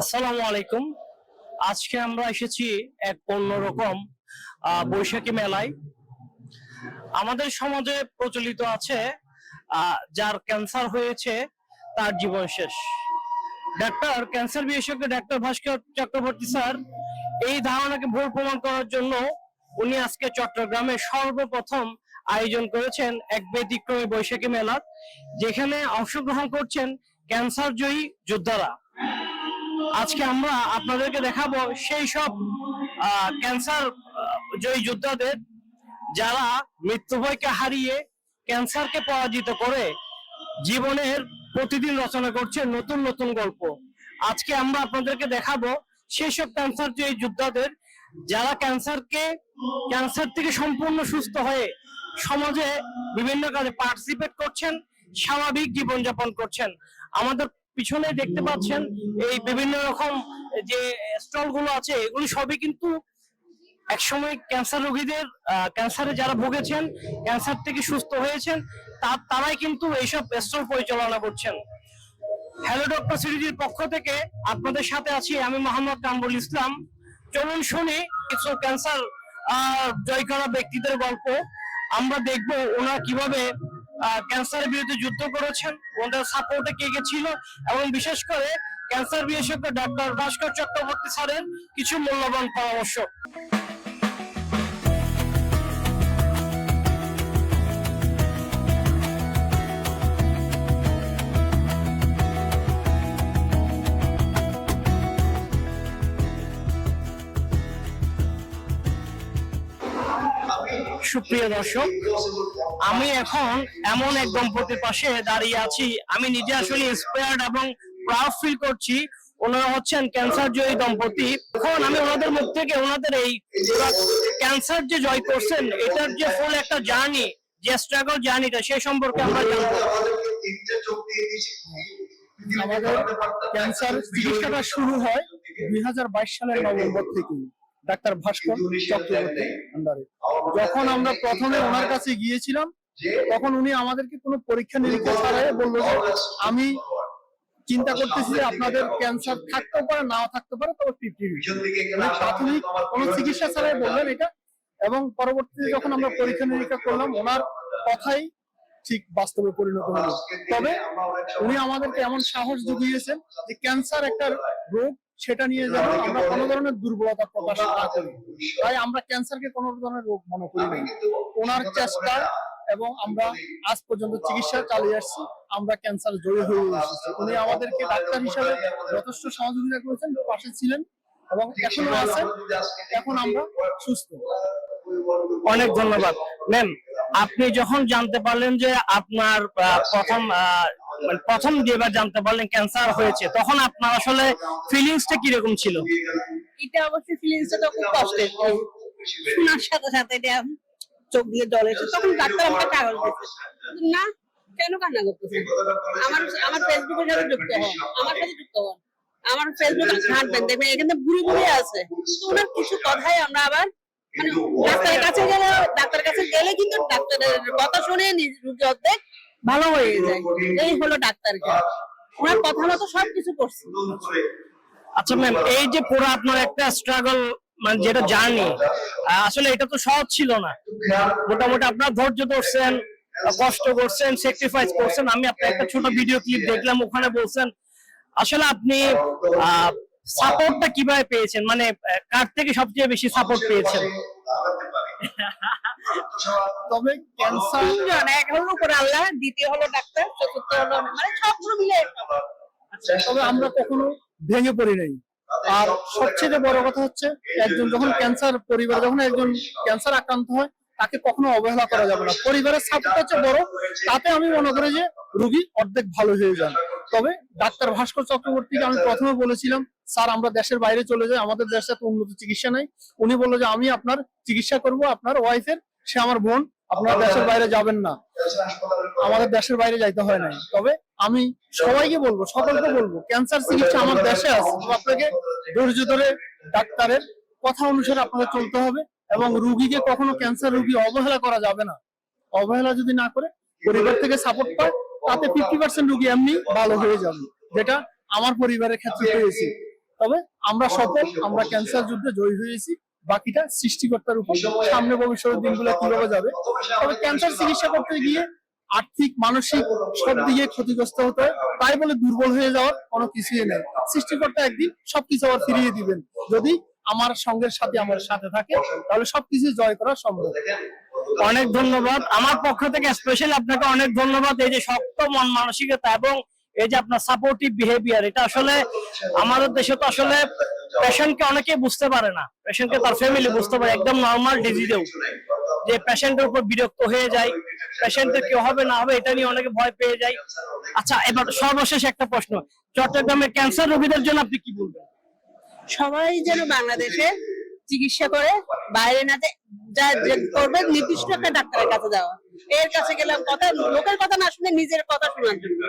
আসসালামু আলাইকুম। আজকে আমরা এসেছি এক অন্যরকম বৈশাখী মেলায়। আমাদের সমাজে প্রচলিত আছে যার ক্যান্সার হয়েছে তার জীবন শেষ। ক্যান্সার বিশেষজ্ঞ ডাক্তার ভাস্কর চক্রবর্তী স্যার এই ধারণাকে ভুল প্রমাণ করার জন্য উনি আজকে চট্টগ্রামে সর্বপ্রথম আয়োজন করেছেন এক ব্যতিক্রমী বৈশাখী মেলা, যেখানে অংশগ্রহণ করছেন ক্যান্সার জয়ী যোদ্ধারা। আজকে আমরা আপনাদেরকে দেখাবো সেই সব ক্যান্সার জয়ী যোদ্ধাদের যারা মৃত্যু ভয়কে হারিয়ে ক্যান্সারকে পরাজিত করে জীবনের প্রতিদিন রচনা করছে নতুন নতুন গল্প। আজকে আমরা আপনাদেরকে দেখাবো সেই সব ক্যান্সার জয়ী যোদ্ধাদের যারা ক্যান্সার থেকে সম্পূর্ণ সুস্থ হয়ে সমাজে বিভিন্ন কাজে পার্টিসিপেট করছেন, স্বাভাবিক জীবনযাপন করছেন। আমাদের পিছনে দেখতে পাচ্ছেন এই বিভিন্ন রকম যে স্টল গুলো আছে, এগুলি সবই কিন্তু একসময় ক্যান্সার রোগীদের ক্যান্সারে যারা ভুগেছেন, ক্যান্সার থেকে সুস্থ হয়েছেন, তারাই কিন্তু এইসব স্টল পরিচালনা করছেন। হ্যালো ডক্টর সিরিজের পক্ষ থেকে আপনাদের সাথে আছি আমি মোহাম্মদ কামরুল ইসলাম। চলুন শুনি কিছু ক্যান্সার জয় করা ব্যক্তিদের গল্প। আমরা দেখব ওনারা কিভাবে ক্যান্সারের বিরুদ্ধে যুদ্ধ করেছেন, ওনাদের সাপোর্টে কে কে ছিল, এবং বিশেষ করে ক্যান্সার বিশেষজ্ঞ ডাক্তার ভাস্কর চক্রবর্তী স্যারের কিছু মূল্যবান পরামর্শ। সুপ্রিয় দর্শক, আমি এখন এমন এক দম্পতির পাশে দাঁড়িয়ে আছি, আমি নিজে আসলে ইন্সপায়ার্ড এবং প্রাউড ফিল করছি। ওনারা হচ্ছেন ক্যান্সার জয়ী দম্পতি। এখন আমি ওনাদের মুখ থেকে ওনাদের এই ক্যান্সার যে জয় করছেন এটার যে ফুল একটা জার্নি, যে স্ট্রাগল জার্নিটা, সেই সম্পর্কে আমরা জানবো। আমাদের ক্যান্সার চিকিৎসাটা শুরু হয় 2022 সালের নভেম্বর থেকে ডাক্তার ভাস্কর চক্রবর্তী আন্ডারে। যখন আমরা প্রথমে ওনার কাছে গিয়েছিলাম তখন উনি আমাদেরকে কোনো পরীক্ষা নিরীক্ষা ছাড়াই বললো যে আমি চিন্তা করতেছি যে আপনাদের ক্যান্সার থাকতেও পারে নাও থাকতে পারে, তবে 50-50 প্রাথমিক কোনো চিকিৎসা ছাড়াই বললেন এটা। এবং পরবর্তীতে যখন আমরা পরীক্ষা নিরীক্ষা করলাম ওনার কথাই ঠিক বাস্তবে পরিণত হলো। তবে উনি আমাদেরকে এমন সাহস জুগিয়েছেন যে ক্যান্সার একটা রোগ, সেটা নিয়ে যেন আমরা কোনো ধরনের দুর্বলতা প্রকাশ না করি। তাই আমরা ক্যান্সারকে কোনো ধরনের রোগ মনে করি না। ওনার চেষ্টা এবং আমরা আজ পর্যন্ত চিকিৎসা চালিয়ে আসছি, আমরা ক্যান্সার জয়ী হয়ে এসেছি। উনি আমাদেরকে ডাক্তার হিসাবে যথেষ্ট সহযোগিতা করেছেন, পাশে ছিলেন এবং এখনো আছেন। এখন আমরা সুস্থ। অনেক ধন্যবাদ ম্যাম। আপনি যখন জানতে পারলেন যে আপনার প্রথম যেবার জানতে পারলেন ক্যান্সার হয়েছে, তখন আপনার আসলে ফিলিংসটা কিরকম ছিল? এটা অবশ্যই ফিলিংসটা তো খুব কষ্টের। শোনার সাথে সাথে চোখ দিয়ে জল এসে তখন ডাক্তার আমাকে কাগজ দিচ্ছে, না কেন কান্না করতেছে, আমার ফেসবুকের সাথে যুক্ত হন, আমার সাথে যুক্ত হন, আমার ফেসবুকে ঘাঁটবেন, দেখবেন এখানে বুড়ি বুড়ি আছে। তো ওনার কিছু কথাই আমরা আবার মানে ডাক্তারের কাছে গেলে কিন্তু ডাক্তারের কথা শুনে রোগী অর্ধেক ভালো হয়ে যায়। এই হলো ডাক্তারকে ওনার কথা মতো সবকিছু করছে। আচ্ছা ম্যাম, এই যে পুরো আপনার একটা স্ট্রাগল, মানে যেটা জার্নি, আসলে এটা তো সহজ ছিল না। মোটামুটি আপনার ধৈর্য ধরছেন, কষ্ট করছেন, স্যাক্রিফাইস করছেন। আমি আপনার একটা ছোট ভিডিও ক্লিপ দেখলাম, ওখানে বলছেন আসলে আপনি সাপোর্টটা কিভাবে পেয়েছেন, মানে কার থেকে সবচেয়ে বেশি সাপোর্ট পেয়েছেন? তবে ক্যান্সার এক হলো করে আল্লাহ, দ্বিতীয় হলো ডাক্তার, চতুর্থ হলো মানে সবগুলো মিলে। তবে আমরা কখনো ভেঙে পড়ি নাই। আর সবচেয়ে বড় কথা হচ্ছে একজন যখন পরিবার যখন একজন ক্যান্সার আক্রান্ত হয় তাকে কখনো অবহেলা করা যাবে না। পরিবারের সাপোর্ট হচ্ছে বড়, তাতে আমি মনে করি যে রোগী অর্ধেক ভালো হয়ে যান। তবে ডাক্তার ভাস্কর চক্রবর্তীকে আমি প্রথমে বলেছিলাম স্যার আমরা দেশের বাইরে চলে যাই, আমাদের দেশে এত উন্নত চিকিৎসা নাই। উনি বললো যে আমি আপনার চিকিৎসা করব, আপনার ওয়াইফের, সে আমার বোন, আপনার দেশের বাইরে যাবেন না। আমাদের দেশের বাইরে যাইতে হয় নাই। তবে আমি সবাইকে বলবো, সকলকে বলবো ক্যান্সার চিকিৎসা আমার দেশে আছে। আপনাকে ধৈর্য ধরে ডাক্তারের কথা অনুসারে আপনাদের চলতে হবে এবং রোগীকে কখনো ক্যান্সার রোগী অবহেলা করা যাবে না। অবহেলা যদি না করে পরিবার থেকে সাপোর্ট পায় তাতে 50% রোগী এমনি ভালো হয়ে যাবে, যেটা আমার পরিবারের ক্ষেত্রে হয়েছে। তবে আমরা সফল, আমরা ক্যান্সার যুদ্ধে জয়ী হয়েছি। বাকিটা সৃষ্টিকর্তার উপর, সামনে ভবিষ্যতের দিনগুলো কিভাবে যাবে। তবে ক্যান্সার চিকিৎসা করতে গিয়ে আর্থিক, মানসিক সব দিকে ক্ষতিগ্রস্ত হতে হয়, তাই বলে দুর্বল হয়ে যাওয়ার কোনো কিছুই নেই। সৃষ্টিকর্তা একদিন সবকিছু আবার ফিরিয়ে দিবেন, যদি আমার সঙ্গের সাথে আমার সাথে থাকে, তাহলে সবকিছু জয় করা সম্ভব। অনেক ধন্যবাদ আমার পক্ষ থেকে, স্পেশালি আপনাকে অনেক ধন্যবাদ। এই যে শক্ত মন মানসিকতা এবং এই যে আপনার সাপোর্টিভ বিহেভিয়ার, এটা আসলে আমাদের দেশে তো আসলে পেশেন্টকে অনেকে বুঝতে পারে না, পেশেন্টকে তার ফ্যামিলি বুঝতে পারে। একদম নর্মাল ডিজিজেও যে পেশেন্টের উপর বিরক্ত হয়ে যায়, পেশেন্টের কি হবে না হবে এটা নিয়ে অনেকে ভয় পেয়ে যায়। আচ্ছা, এবার সর্বশেষ একটা প্রশ্ন, চট্টগ্রামে ক্যান্সার রোগীদের জন্য আপনি কি বলবেন? সবাই যেন বাংলাদেশে চিকিৎসা করে, বাইরে না যা করবে নির্দিষ্ট একটা ডাক্তারের কাছে যাওয়া। এর কাছে গেলাম কথা, লোকের কথা না শুনে নিজের কথা শোনার জন্য।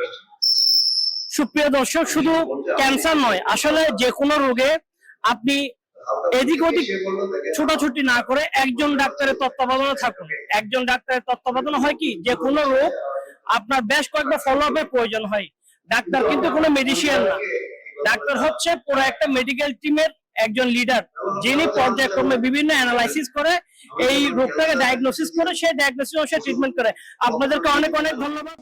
সুপ্রিয় দর্শক, শুধু ক্যান্সার নয়, আসলে যে কোনো রোগে আপনি এদিক ওদিক ছোটাছুটি না করে একজন ডাক্তারের তত্ত্বাবধানে থাকুন। একজন ডাক্তারের তত্ত্বাবধানে হয় কি, যে কোনো রোগ আপনার বেশ কয়েকটা ফলো আপের প্রয়োজন হয়। ডাক্তার কিন্তু কোনো মেডিসিয়ান না, ডাক্তার হচ্ছে পুরো একটা মেডিকেল টিমের একজন লিডার, যিনি পর্যায়ক্রমে বিভিন্ন অ্যানালাইসিস করে এই রোগটাকে ডায়াগনোসিস করে, সেই ডায়াগনোসিস অনুসারে ট্রিটমেন্ট করে। আপনাদেরকে অনেক অনেক ধন্যবাদ।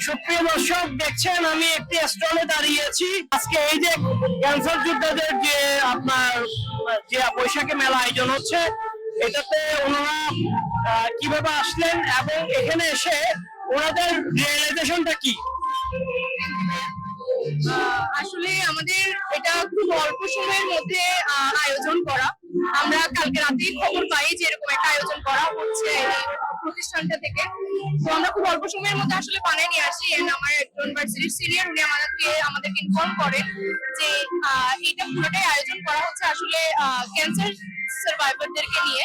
সুপ্রিয় দর্শক, দেখছেন আমি একটি স্টলে দাঁড়িয়েছি। আজকে এই যে ক্যান্সার যোদ্ধাদের যে আপনার যে বৈশাখী মেলা আয়োজন হচ্ছে, এটাতে ওনারা কিভাবে আসলেন এবং এখানে এসে ওনাদের রিয়েলাইজেশনটা কি? আসলে আমাদের এটা খুব অল্প সময়ের মধ্যে আয়োজন করা। আমরা কালকে রাতেই খবর পাই যে এরকম একটা আয়োজন করা হচ্ছে এই প্রতিষ্ঠানটা থেকে। তো আমরা খুব অল্প সময়ের মধ্যে আসলে বানিয়ে নিয়ে আসি। আমার একজন ভার্সিটির সিনিয়র, উনি আমাদেরকে ইনফর্ম করেন যে এটা পুরোটাই আয়োজন করা হচ্ছে আসলে ক্যান্সার সার্ভাইভারদেরকে নিয়ে।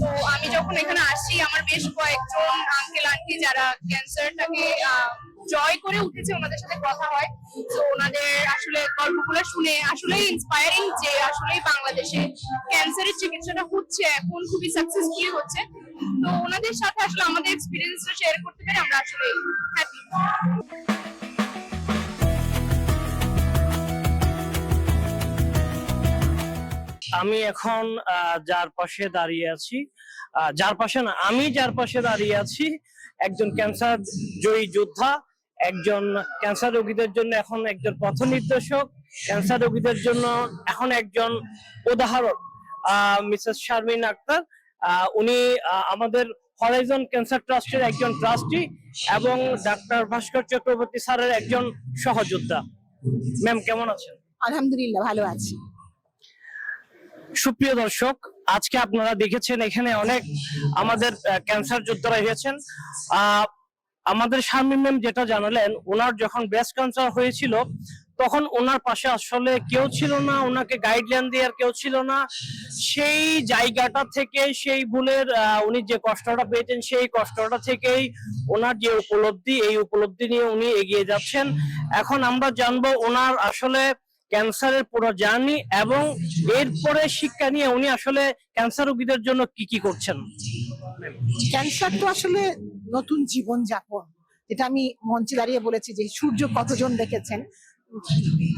তো আমি যখন এখানে আসি, আমার বেশ কয়েকজন আঙ্কেল আন্টি যারা ক্যান্সারটাকে জয় করে উঠেছে, ওনাদের সাথে কথা হয়। তো ওনাদের আসলে গল্পগুলো শুনে আসলে ইন্সপায়ারিং যে আসলে বাংলাদেশে ক্যান্সারের চিকিৎসাটা হচ্ছে এখন খুবই সাকসেসফুলি হচ্ছে। তো ওনাদের সাথে আসলে আমাদের এক্সপিরিয়েন্সটা শেয়ার করতে পেরে আমরা আসলে হ্যাপি। আমি এখন যার পাশে দাঁড়িয়ে আছি, যার পাশে না, আমি যার পাশে দাঁড়িয়ে আছি একজন ক্যান্সার জয়ী যোদ্ধা, একজন ক্যান্সার রোগীদের জন্য এখন একজন পথ নির্দেশক, ক্যান্সার রোগীদের জন্য এখন একজন উদাহরণ, মিসেস শারমিন আক্তার। উনি আমাদের হরাইজন ক্যান্সার ট্রাস্টের একজন ট্রাস্টি এবং ডাক্তার ভাস্কর চক্রবর্তী স্যারের একজন সহযোদ্ধা। ম্যাম, কেমন আছেন? আলহামদুলিল্লাহ, ভালো আছি। সুপ্রিয় দর্শক, আজকে আপনারা দেখেছেন এখানে অনেক আমাদের ক্যান্সার যোদ্ধারা এসেছেন। আমাদের শারমিন ম্যাম যেটা জানালেন, ওনার যখন ব্রেস্ট ক্যান্সার হয়েছিল তখন ওনার পাশে আসলে কেউ ছিল না, ওনাকে গাইডলাইন দেওয়ার কেউ ছিল না। সেই জায়গাটা থেকে, সেই ভুলের উনি যে কষ্টটা পেয়েছেন, সেই কষ্টটা থেকেই ওনার যে উপলব্ধি, এই উপলব্ধি নিয়ে উনি এগিয়ে যাচ্ছেন। এখন আমরা জানবো ওনার আসলে ক্যান্সারের পুরো জার্নি এবং এরপরে শিক্ষা নিয়ে উনি আসলে ক্যান্সার রোগীদের জন্য কি কি করছেন। ক্যান্সার তো আসলে নতুন জীবন যাপন, যেটা আমি মঞ্চে দাঁড়িয়ে বলেছি যে সূর্য কতজন দেখেছেন।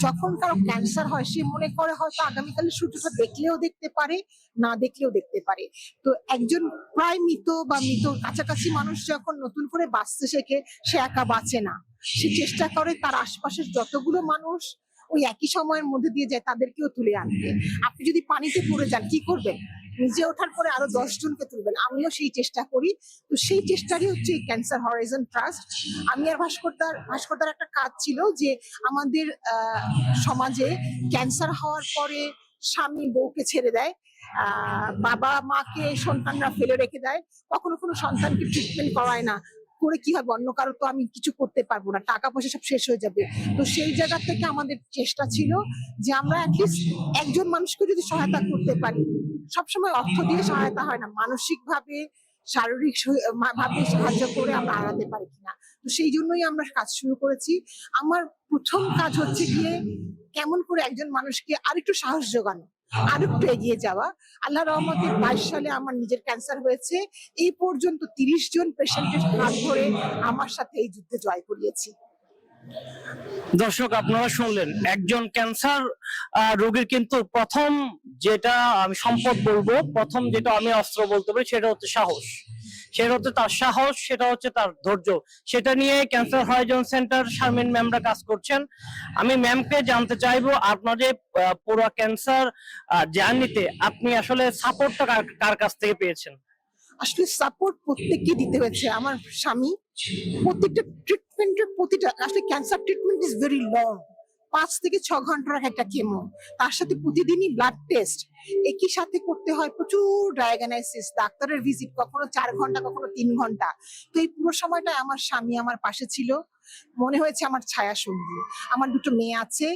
যখন কারো ক্যান্সার হয়, সে মনে করে হয়তো আগামীকালে সূর্যটা দেখলেও দেখতে পারে, না দেখলেও দেখতে পারে। তো একজন প্রায় মৃত বা মৃত কাছাকাছি মানুষ যখন নতুন করে বাঁচতে শেখে, সে একা বাঁচে না, সে চেষ্টা করে তার আশপাশের যতগুলো মানুষ ওই একই সময়ের মধ্যে দিয়ে যায় তাদেরকেও তুলে আনতে। আপনি যদি পানিতে পড়ে যান, কি করবেন? নিজে ওঠার পরে আরো 10 জনকে তুলবেন। আমিও সেই চেষ্টা করি। তো সেই চেষ্টারই হচ্ছে ক্যান্সার হরাইজন ট্রাস্ট। আমি আর ভাস্করদার একটা কাজ ছিল যে আমাদের সমাজে ক্যান্সার হওয়ার পরে স্বামী বউকে ছেড়ে দেয়, বাবা মাকে সন্তানরা ফেলে রেখে দেয়, কখনো কোনো সন্তানকে ট্রিটমেন্ট করায় না। করে কি হবে, অন্য কারো তো আমি কিছু করতে পারবো না, টাকা পয়সা সব শেষ হয়ে যাবে। তো সেই জায়গা থেকে আমাদের চেষ্টা ছিল যে আমরা অ্যাটলিস্ট একজন মানুষকে যদি সহায়তা করতে পারি, সবসময় অর্থ দিয়ে সহায়তা হয় না, মানসিক ভাবে শারীরিক ভাবে সাহায্য করে আমরা আগাতে পারি কিনা। তো সেই জন্যই আমরা কাজ শুরু করেছি। আমার প্রথম কাজ হচ্ছে গিয়ে কেমন করে একজন মানুষকে আরেকটু সাহস জোগানো, আরো একটু এগিয়ে যাওয়া। আল্লাহ রহমতে 22 সালে আমার নিজের ক্যান্সার হয়েছে। এই পর্যন্ত 30 জন পেশেন্টের হাত ধরে আমার সাথে এই যুদ্ধে জয় করিয়েছি। দর্শক, আপনারা শুনলেন একজন ক্যান্সার রোগীর কিন্তু প্রথম যেটা আমি সম্পদ বলবো, প্রথম যেটা আমি অস্ত্র বলতে পারি, সেটা হচ্ছে সাহস। সেটা হচ্ছে তার সাহস, সেটা হচ্ছে তার ধৈর্য। সেটা নিয়ে ক্যান্সার হরাইজন সেন্টার শারমিন ম্যামরা কাজ করছেন। আমি ম্যামকে জানতে চাইবো, আপনাদের পুরো ক্যান্সার জার্নিতে আপনি আসলে সাপোর্টটা কার কাছ থেকে পেয়েছেন? আসলে সাপোর্ট প্রত্যেককে দিতে হয়েছে। আমার স্বামী প্রত্যেকটা ট্রিটমেন্টের প্রতিটা, আসলে cancer treatment is very long, 5 থেকে 6 ঘন্টার একটা কেমো, তার সাথে প্রতিদিনই ব্লাড টেস্ট, একই সাথে করতে হয় প্রচুর ডায়াগনোসিস, ডাক্তারের ভিজিট, কখনো 4 ঘন্টা কখনো 3 ঘন্টা। তো এই পুরো সময়টা আমার স্বামী আমার পাশে ছিল, মনে হয়েছে আমার ছায়া সঙ্গী। আমার 2টো মেয়ে আছে।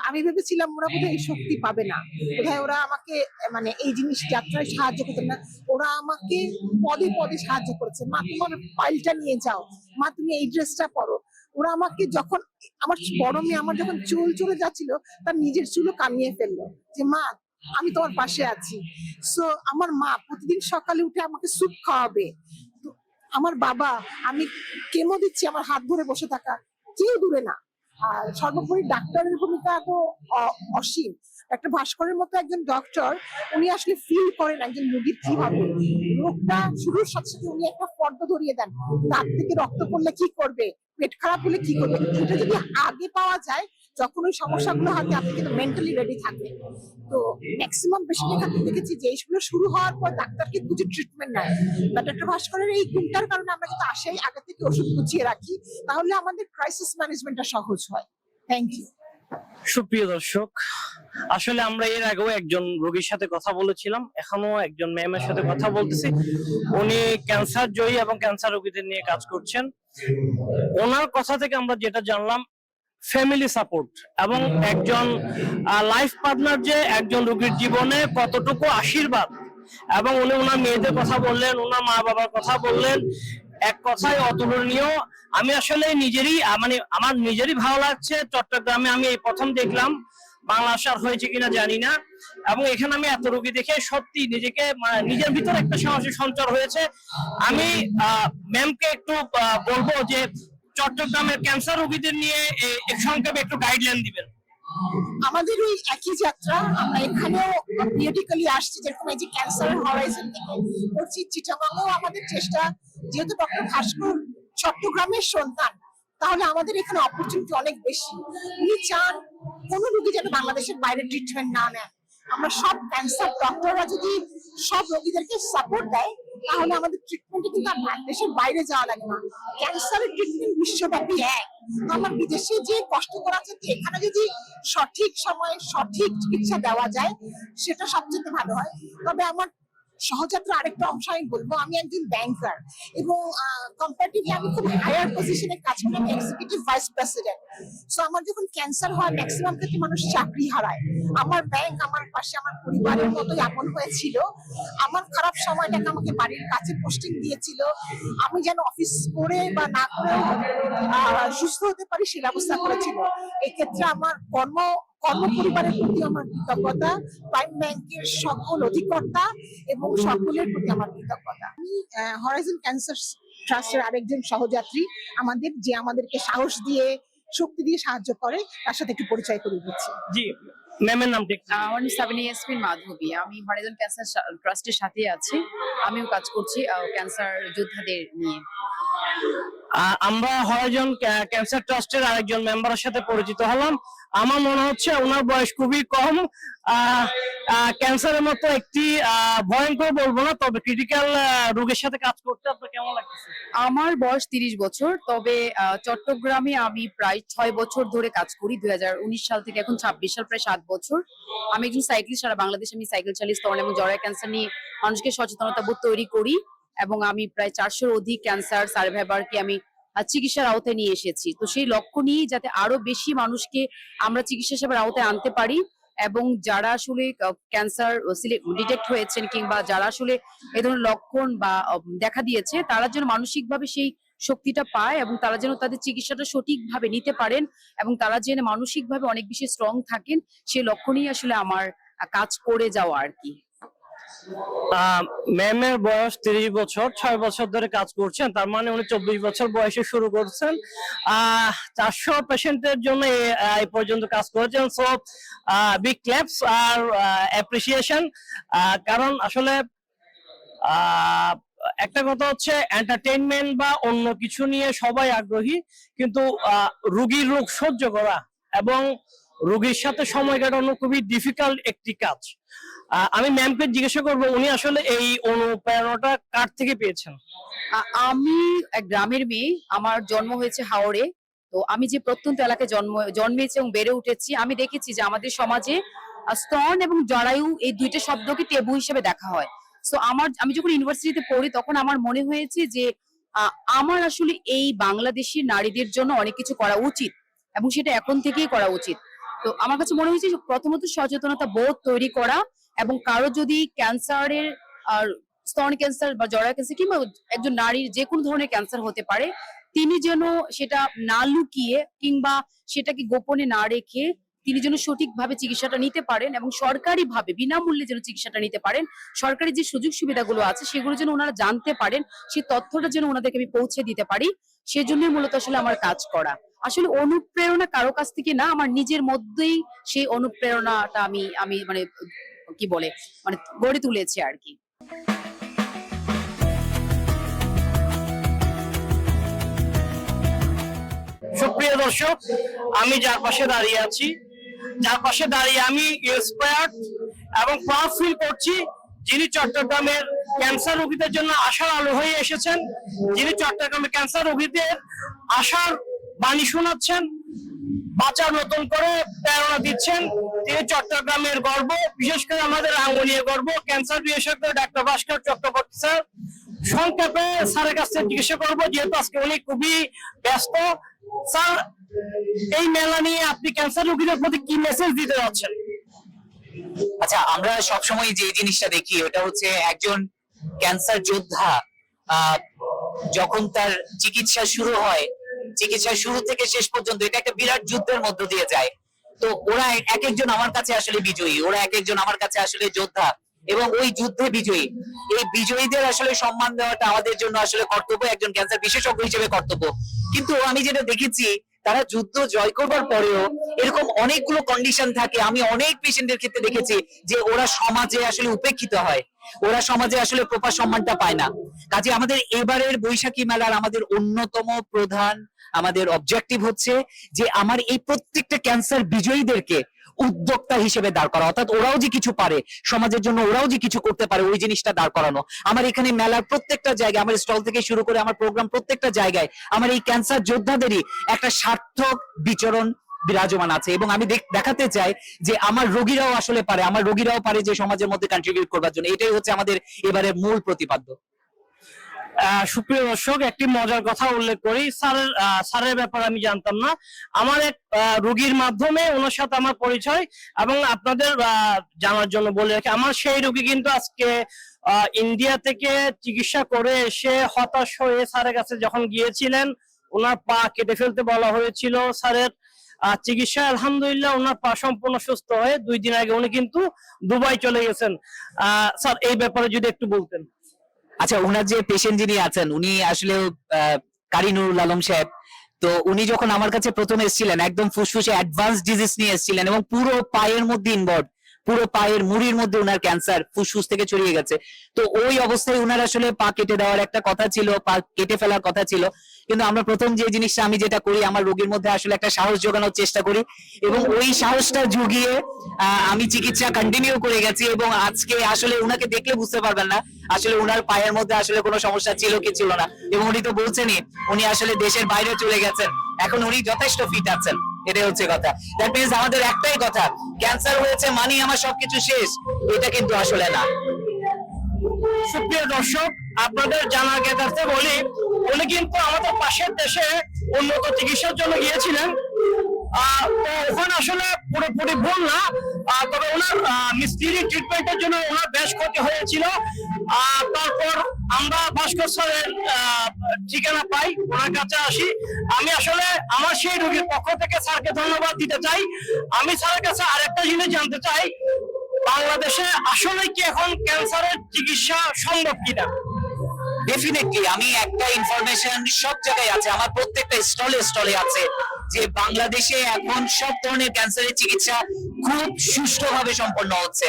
আমি ভেবেছিলাম ওরা বোধহয় এই শক্তি পাবে না, বোধহয় ওরা আমাকে মানে এই জিনিস যাত্রায় সাহায্য করতে না, ওরা আমাকে পদে পদে সাহায্য করেছে। মা, তোমার ফাইলটা নিয়ে যাও, মা তুমি এই ড্রেসটা পরো। ওরা আমাকে যখন, আমার বড় মেয়ে আমার যখন চুল চলে যাচ্ছিল, তার নিজের চুলও কামিয়ে ফেললো, যে মা আমি তোমার পাশে আছি। সো আমার মা প্রতিদিন সকালে উঠে আমাকে স্যুপ খাওয়াবে। তো আমার বাবা, আমি কেমো দিচ্ছি, আমার হাত ধরে বসে থাকা, কেউ দূরে না। আর সর্বোপরি ডাক্তারের ভূমিকা তো অসীম। একটা ভাস্করের মতো একজন ডক্টর, উনি আসলে ফিল করেন একজন রোগীর কি হবে। রোগটা শুরুর সাথে সাথে উনি একটা ফর্দ ধরিয়ে দেন, তার থেকে রক্ত পড়লে কি করবে, পেট খারাপ হলে কি করবে। এটা যদি আগে পাওয়া যায়, যখন ওই সমস্যাগুলো হাতে, আপনি কিন্তু মেন্টালি রেডি থাকবেন। তো ম্যাক্সিমাম পেশেন্টের ক্ষেত্রে দেখেছি যে এইগুলো শুরু হওয়ার পর ডাক্তারকে বুঝে ট্রিটমেন্ট নেয়। বা ডক্টর ভাস্করের এই গুণটার কারণে আমরা কিন্তু আশাই আগে থেকে ওষুধ গুছিয়ে রাখি, তাহলে আমাদের ক্রাইসিস ম্যানেজমেন্টটা সহজ হয়। Thank you. সুপ্রিয় দর্শক, আসলে আমরা এর আগেও একজন রোগীর সাথে কথা বলেছিলাম, এখনো একজন ম্যামের সাথে কথা বলতেছি। উনি ক্যান্সার জয়ী এবং ক্যান্সার রোগীদের নিয়ে কাজ করছেন। ওনার কথা থেকে আমরা যেটা জানলাম, ফ্যামিলি সাপোর্ট এবং একজন লাইফ পার্টনার যে একজন রোগীর জীবনে কতটুকু আশীর্বাদ, এবং উনি ওনার মেয়েদের কথা বললেন, ওনার মা বাবার কথা বললেন, এক কথায় অতুলনীয়। আমি আসলে নিজেরই মানে আমার নিজেরই ভালো লাগছে। চট্টগ্রামে আমি এই প্রথম দেখলাম, বাংলা আসার হয়েছে কিনা জানি না, এবং এখানে আমি এত রোগী দেখে সত্যি নিজেকে নিজের ভিতরে একটা সাহসী সঞ্চার হয়েছে। আমি ম্যামকে একটু বলবো যে চট্টগ্রামের ক্যান্সার রোগীদের নিয়ে সংক্ষেপে একটু গাইডলাইন দিবেন। আমাদের ওই একই যাত্রা, আমরা এখানেও পিরিয়ডিক্যালি আসছি, যেরকম এই যে ক্যান্সার হরাইজন থেকে করছি, চিটাগাংয়েও আমাদের চেষ্টা, যেহেতু ডক্টর ভাস্কর চট্টগ্রামের সন্তান, তাহলে আমাদের এখানে অপরচুনিটি অনেক বেশি। উনি চান কোনো রোগী যেন বাংলাদেশের বাইরে ট্রিটমেন্ট না নেয়। আমরা সব ক্যান্সার ডক্টররা যদি সব রোগীদেরকে সাপোর্ট দেয়, তাহলে আমাদের ট্রিটমেন্টে কিন্তু আর দেশের বাইরে যাওয়া লাগে না। ক্যান্সারের ট্রিটমেন্ট বিশ্বব্যাপী এক। তো আমার বিদেশে যে কষ্ট করা যেতে, এখানে যদি সঠিক সময়ে সঠিক চিকিৎসা দেওয়া যায়, সেটা সবচেয়ে ভালো হয়। তবে আমার সহযাত্রা আরেকটা অংশ আমি বলবো, আমি একজন ব্যাংকার এবং কম্পারেটিভলি আমি খুব হায়ার পজিশনে কাজ করি, আমি এক্সিকিউটিভ ভাইস প্রেসিডেন্ট। সো আমার যখন ক্যান্সার হয়, ম্যাক্সিমাম ক্ষেত্রে মানুষ চাকরি হারায়। আমার ব্যাংক আমার পাশে আমার পরিবারের মতোই আপন হয়েছিল। আমার খারাপ সময়টাকে আমাকে বাড়ির কাছে পোস্টিং দিয়েছিল, আমি যেন অফিস করে বা না করেও সুস্থ হতে পারি সে ব্যবস্থা করেছিল। এক্ষেত্রে আমার কর্ম পরিবারের প্রতি আমার কৃতজ্ঞতা, প্রাইম ব্যাংকের সকল অধিকর্তা এবং সকলের প্রতি আমার কৃতজ্ঞতা। আমি হরাইজন ক্যান্সার ট্রাস্টের আরেকজন সহযাত্রী, যে আমাদেরকে সাহস দিয়ে শক্তি দিয়ে সাহায্য করে, তার সাথে একটু পরিচয় করে দিচ্ছি। জি, ম্যামের নামটা একটু। আমার নাম সাবিনা ইয়াসমিন মাধবী। আমি হরাইজন ক্যান্সার ট্রাস্টের সাথে আছি, আমিও কাজ করছি ক্যান্সার যোদ্ধাদের নিয়ে। আমরা হরাইজন ক্যান্সার ট্রাস্টের আরেকজন মেম্বারের সাথে পরিচিত হলাম। আমার মনে হচ্ছে ওনার বয়স খুবই কম। ক্যান্সারের মতো একটি ভয়ঙ্কর বলবো না, তবে ক্রিটিক্যাল রোগের সাথে কাজ করতে আপনার কেমন লাগছে? আমার বয়স 30 বছর, তবে চট্টগ্রামে আমি প্রায় 6 বছর ধরে কাজ করি। 2019 সাল থেকে এখন 26 সাল, প্রায় 7 বছর। আমি একজন সাইক্লিস্ট, সারা বাংলাদেশে আমি সাইকেল চালিয়ে স্তন এবং জরায়ু ক্যান্সার নিয়ে মানুষকে সচেতনতা বোধ তৈরি করি, এবং আমি প্রায় 400-র অধিক ক্যান্সার সার্ভাইভারকে আমি চিকিৎসার আওতায় নিয়ে এসেছি। তো সেই লক্ষ্য নিয়ে যাতে আরো বেশি মানুষকে আমরা চিকিৎসা সেবার আওতায় আনতে পারি, এবং যারা আসলে ক্যান্সার ডিটেক্ট হয়েছেন কিংবা যারা আসলে এই ধরনের লক্ষণ বা দেখা দিয়েছে, তারা যেন মানসিকভাবে সেই শক্তিটা পায় এবং তারা যেন তাদের চিকিৎসাটা সঠিকভাবে নিতে পারেন এবং তারা যেন মানসিকভাবে অনেক বেশি স্ট্রং থাকেন, সেই লক্ষ্য নিয়ে আসলে আমার কাজ করে যাওয়া আর কি। ম্যামের বয়স 30 বছর, 6 বছর ধরে কাজ করছেন, তার মানে উনি 24 বছর বয়সে শুরু করছেন। 400 পেশেন্টের জন্য এই পর্যন্ত কাজ করেছেন। সো বিগ ক্ল্যাপস আর অ্যাপ্রিসিয়েশন। কারণ আসলে একটা কথা হচ্ছে এন্টারটেইনমেন্ট বা অন্য কিছু নিয়ে সবাই আগ্রহী, কিন্তু রোগীর রোগ সহ্য করা এবং রোগীর সাথে সময় কাটানো খুবই ডিফিকাল্ট একটি কাজ। আমি ম্যামকে জিজ্ঞাসা করবো উনি আসলে এই অনুপ্রেরণাটা কার থেকে পেয়েছেন। আমি এক গ্রামের মেয়ে, আমার জন্ম হয়েছে হাওড়ে। তো আমি যে প্রত্যন্ত এলাকায় জন্মেছি এবং বেড়ে উঠেছি, আমি দেখেছি যে আমাদের সমাজে স্তন এবং জরায়ু এই দুইটা শব্দকে টেবু হিসেবে দেখা হয়। তো আমি যখন ইউনিভার্সিটিতে পড়ি তখন আমার মনে হয়েছে যে আমার আসলে এই বাংলাদেশি নারীদের জন্য অনেক কিছু করা উচিত এবং সেটা এখন থেকেই করা উচিত। তো আমার কাছে মনে হয়েছে প্রথমত সচেতনতা বোধ তৈরি করা, এবং কারো যদি ক্যান্সারের আর স্তন ক্যান্সার বা জরায়ু ক্যান্সার কিংবা একজন নারীর যে কোনো ধরনের ক্যান্সার হতে পারে, তিনি যেন সেটা না লুকিয়ে কিংবা সেটাকে গোপনে না রেখে তিনি যেন সঠিকভাবে চিকিৎসাটা নিতে পারেন এবং সরকারি ভাবে বিনামূল্যে যেন চিকিৎসাটা নিতে পারেন। সরকারি যে সুযোগ সুবিধাগুলো আছে সেগুলো যেন ওনারা জানতে পারেন, সেই তথ্যটা যেন ওনাদেরকে আমি পৌঁছে দিতে পারি, সেজন্যই মূলত আসলে আমার কাজ করা। আসলে অনুপ্রেরণা কারো কাছ থেকে না, আমার নিজের মধ্যেই সেই অনুপ্রেরণাটা আমি মানে কি বলে মানে গড়ে তুলেছি আর কি। সুপ্রিয় দর্শক, আমি যার পাশে দাঁড়িয়ে আছি, যার পাশে দাঁড়িয়ে আমি ইন্সপায়ার্ড এবং প্রাউড ফিল করছি, যিনি চট্টগ্রামের ক্যান্সার রোগীদের জন্য আশার আলো হয়ে এসেছেন, যিনি চট্টগ্রামের ক্যান্সার রোগীদের আশার বাণী শোনাচ্ছেন, বাঁচার নতুন করে প্রেরণা দিচ্ছেন। তিনি চট্টগ্রামের গর্ব, বিশেষ করে আমাদের রাঙ্গুনিয়া গর্ব, ক্যান্সার বিশেষজ্ঞ ডাক্তার ভাস্কর চক্রবর্তী স্যার। সংক্ষেপে স্যারের কাছে জিজ্ঞাসা করবো, যেহেতু আজকে উনি খুবই ব্যস্ত। স্যার, এই মেলা নিয়ে আপনি ক্যান্সার রোগীদের প্রতি কি মেসেজ দিতে যাচ্ছেন? আচ্ছা, আমরা সবসময় যে জিনিসটা দেখি ওটা হচ্ছে একজন ক্যান্সার যোদ্ধা যখন তার চিকিৎসা শুরু হয়, চিকিৎসা শুরু থেকে শেষ পর্যন্ত এটা একটা বিরাট যুদ্ধের মধ্য দিয়ে যায়। তো ওরা এক একজন আমার কাছে আসলে বিজয়ী, ওরা এক একজন আমার কাছে আসলে যোদ্ধা এবং ওই যুদ্ধে বিজয়ী। এই বিজয়ীদের আসলে সম্মান দেওয়াটা আমাদের জন্য আসলে কর্তব্য, একজন ক্যান্সার বিশেষজ্ঞ হিসেবে কর্তব্য। কিন্তু আমি যেটা দেখেছি, তারা যুদ্ধ জয় করবার পরেও এরকম অনেকগুলো কন্ডিশন থাকে। আমি অনেক পেশেন্টের ক্ষেত্রে দেখেছি যে ওরা সমাজে আসলে উপেক্ষিত হয়, ওরা সমাজে আসলে প্রপার সম্মানটা পায় না। কাজে আমাদের এবারের বৈশাখী মেলার আমাদের অন্যতম প্রধান আমাদের অবজেক্টিভ হচ্ছে যে আমার এই প্রত্যেকটা ক্যান্সার বিজয়ীদেরকে উদ্যোক্তা হিসেবে দাঁড় করা, অর্থাৎ ওরাও যে কিছু পারে সমাজের জন্য, ওরাও যে কিছু করতে পারে, ওই জিনিসটা দাঁড় করানো। আমার এখানে মেলার প্রত্যেকটা জায়গায়, আমার স্টল থেকে শুরু করে আমার প্রোগ্রাম প্রত্যেকটা জায়গায় আমার এই ক্যান্সার যোদ্ধাদেরই একটা সার্থক বিচরণ বিরাজমান আছে। এবং আমি দেখাতে চাই যে আমার রোগীরাও আসলে পারে, আমার রোগীরাও পারে যে সমাজের মধ্যে কন্ট্রিবিউট করবার জন্য। এটাই হচ্ছে আমাদের এবারের মূল প্রতিপাদ্য। সুপ্রিয় দর্শক, একটি মজার কথা উল্লেখ করি। স্যারের ব্যাপারে আমি জানতাম না। আমার এক রোগীর মাধ্যমে ওনার সাথে আমার পরিচয়, এবং আপনাদের জানার জন্য বলে রাখি, আমার সেই রোগী কিন্তু আজকে ইন্ডিয়া থেকে চিকিৎসা করে এসে হতাশ হয়ে স্যারের কাছে যখন গিয়েছিলেন, ওনার পা কেটে ফেলতে বলা হয়েছিল। স্যারের চিকিৎসা আলহামদুলিল্লাহ ওনার পা সম্পূর্ণ সুস্থ হয়ে 2 দিন আগে উনি কিন্তু দুবাই চলে গেছেন। স্যার, এই ব্যাপারে যদি একটু বলতেন। আচ্ছা, ওনার যে পেশেন্ট যিনি আছেন উনি আসলে কারি নুরুল আলম সাহেব। তো উনি যখন আমার কাছে প্রথম এসেছিলেন একদম ফুসফুসে অ্যাডভান্স ডিজিজ নিয়ে এসেছিলেন এবং পুরো পায়ের মধ্যে ইনভলভ, পুরো পায়ের মুড়ির মধ্যে ওনার ক্যান্সার ফুসফুস থেকে ছড়িয়ে গেছে। তো ওই অবস্থায় ওনার আসলে পা কেটে দেওয়ার একটা কথা ছিল, পা কেটে ফেলার কথা ছিল। কিন্তু আমরা প্রথম যে জিনিসটা আমি যেটা করি, আমার রোগীর মধ্যে আসলে একটা সাহস জোগানোর চেষ্টা করি এবং ওই সাহসটা জুগিয়ে আমি চিকিৎসা কন্টিনিউ করে গেছি। এবং আজকে আসলে উনাকে দেখলে বুঝতে পারবেন না আসলে উনার পায়ের মধ্যে আসলে কোনো সমস্যা ছিল কি ছিল না। এবং উনি তো বলছেনই উনি আসলে দেশের বাইরে চলে গেছেন, এখন উনি যথেষ্ট ফিট আছেন। এটাই হচ্ছে কথা। দ্যাট মিন্স আমাদের একটাই কথা, ক্যান্সার হয়েছে মানে আমার সবকিছু শেষ, এটা কিন্তু আসলে না। সুপ্রিয় দর্শক, আপনাদের জানার জ্ঞাতার্থে বলি, উনি কিন্তু আমাদের পাশের দেশে উন্নত চিকিৎসার জন্য গিয়েছিলেন। তো ওখানে আসলে পুরোপুরি ভুল না, তবে ওনার মিসলিডিং ট্রিটমেন্টের জন্য ওনার বেশ ক্ষতি হয়েছিল। তারপর আমরা ভাস্কর স্যারের ঠিকানা পাই, ওনার কাছে আসি। আমি আসলে আমার সেই রোগীর পক্ষ থেকে স্যারকে ধন্যবাদ দিতে চাই। আমি স্যারের কাছে আরেকটা জিনিস জানতে চাই, বাংলাদেশে আসলে কি এখন ক্যান্সারের চিকিৎসা সম্ভব কিনা? ডেফিনেটলি আমি একটা ইনফরমেশন সব জায়গায় আছে, আমার প্রত্যেকটা স্টলে আছে যে বাংলাদেশে এখন সব ধরনের ক্যান্সারের চিকিৎসা খুব সুষ্ঠুভাবে সম্পন্ন হচ্ছে।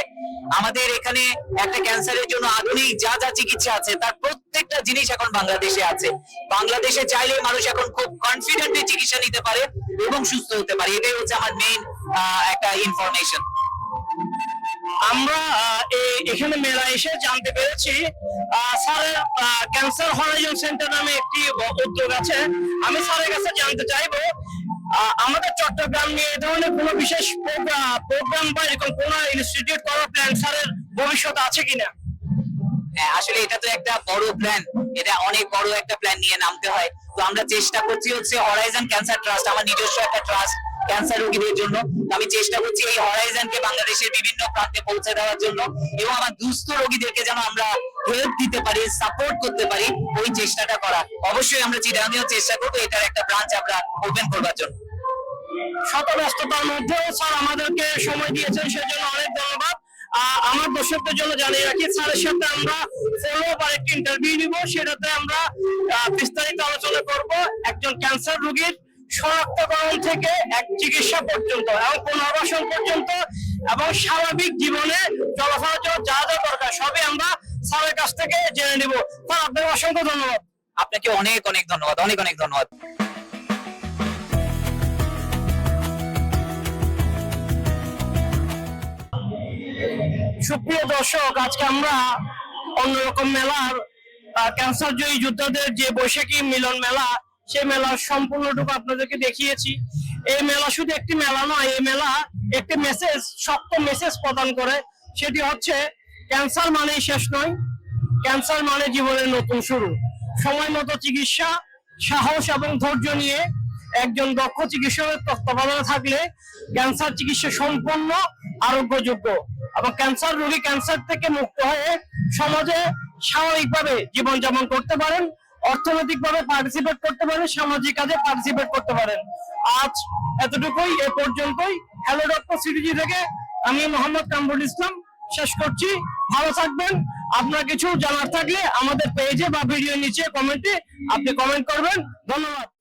আমাদের এখানে একটা ক্যান্সারের জন্য আধুনিক যা যা চিকিৎসা আছে তার প্রত্যেকটা জিনিস এখন বাংলাদেশে আছে। বাংলাদেশে চাইলে মানুষ এখন খুব কনফিডেন্টলি চিকিৎসা নিতে পারে এবং সুস্থ হতে পারে। এটাই হচ্ছে আমার মেইন একটা ইনফরমেশন। আমরা এখানে মেলা এসে জানতে পেরেছি স্যারের ক্যান্সার হরাইজন সেন্টার নামে একটি উদ্যোগ আছে। আমি স্যারের কাছে জানতে চাইবো আমাদের চট্টগ্রাম নিয়ে এই ধরনের কোনো বিশেষ প্রোগ্রাম বা এরকম কোনো ইনস্টিটিউট করার প্ল্যান স্যারের ভবিষ্যতে আছে কিনা? হ্যাঁ, আসলে এটা তো একটা বড় প্ল্যান, এটা অনেক বড় একটা প্ল্যান নিয়ে নামতে হয়। তো আমরা চেষ্টা করছি হচ্ছে হরাইজন ক্যান্সার ট্রাস্ট, আমার নিজস্ব একটা ট্রাস্ট ক্যান্সার রোগীদের জন্য। আমি চেষ্টা করছি এই হরাইজনকে বাংলাদেশের বিভিন্ন প্রান্তে পৌঁছে দেওয়ার জন্য এবং আমার দুস্থ রোগীদেরকে যেন আমরা হেল্প দিতে পারি, সাপোর্ট করতে পারি, ওই চেষ্টাটা করা। অবশ্যই আমরা চিটাগাংয়েও চেষ্টা করবো এটার একটা ব্রাঞ্চ আমরা ওপেন করবার জন্য। শত ব্যস্ততার মধ্যেও স্যার আমাদেরকে সময় দিয়েছেন, সেজন্য অনেক ধন্যবাদ। আমার দর্শকদের জন্য জানিয়ে রাখি স্যারের সাথে আমরা ফলো বা একটি ইন্টারভিউ নিব, সেটাতে আমরা বিস্তারিত আলোচনা করব একজন ক্যান্সার রোগীর শনাক্তকরণ থেকে এক চিকিৎসা পর্যন্ত এবং পুনর্বাসন পর্যন্ত এবং স্বাভাবিক জীবনে চলাফেরার জন্য যা যা দরকার সবই আমরা স্যারের কাছ থেকে জেনে নিব। স্যার আপনাকে অসংখ্য ধন্যবাদ। আপনাকে অনেক অনেক ধন্যবাদ, অনেক অনেক ধন্যবাদ। সুপ্রিয় দর্শক, আজকে আমরা অন্যরকম মেলার ক্যান্সার জয়ী যোদ্ধাদের যে বৈশাখী মিলন মেলা, সেই মেলার সম্পূর্ণটুকু আপনাদেরকে দেখিয়েছি। এই মেলা শুধু একটি মেলা নয়, এই মেলা একটি মেসেজ, শক্ত মেসেজ প্রদান করে। সেটি হচ্ছে ক্যান্সার মানেই শেষ নয়, ক্যান্সার মানে জীবনের নতুন শুরু। সময় মতো চিকিৎসা, সাহস এবং ধৈর্য নিয়ে একজন দক্ষ চিকিৎসকের তত্ত্বাবধানে থাকলে ক্যান্সার চিকিৎসা সম্পূর্ণ আরোগ্যযোগ্য এবং ক্যান্সার রোগী ক্যান্সার থেকে মুক্ত হয়ে সমাজে স্বাভাবিকভাবে জীবনযাপন করতে পারেন, অর্থনৈতিকভাবে পার্টিসিপেট করতে পারেন, সামাজিক কাজে পার্টিসিপেট করতে পারেন। আজ এতটুকুই, এ পর্যন্তই। হ্যালো ডক্টর সিটিজি থেকে আমি মোহাম্মদ কামরুল ইসলাম শেষ করছি। ভালো থাকবেন। আপনার কিছু জানার থাকলে আমাদের পেজে বা ভিডিও নিচে কমেন্টে আপনি কমেন্ট করবেন। ধন্যবাদ।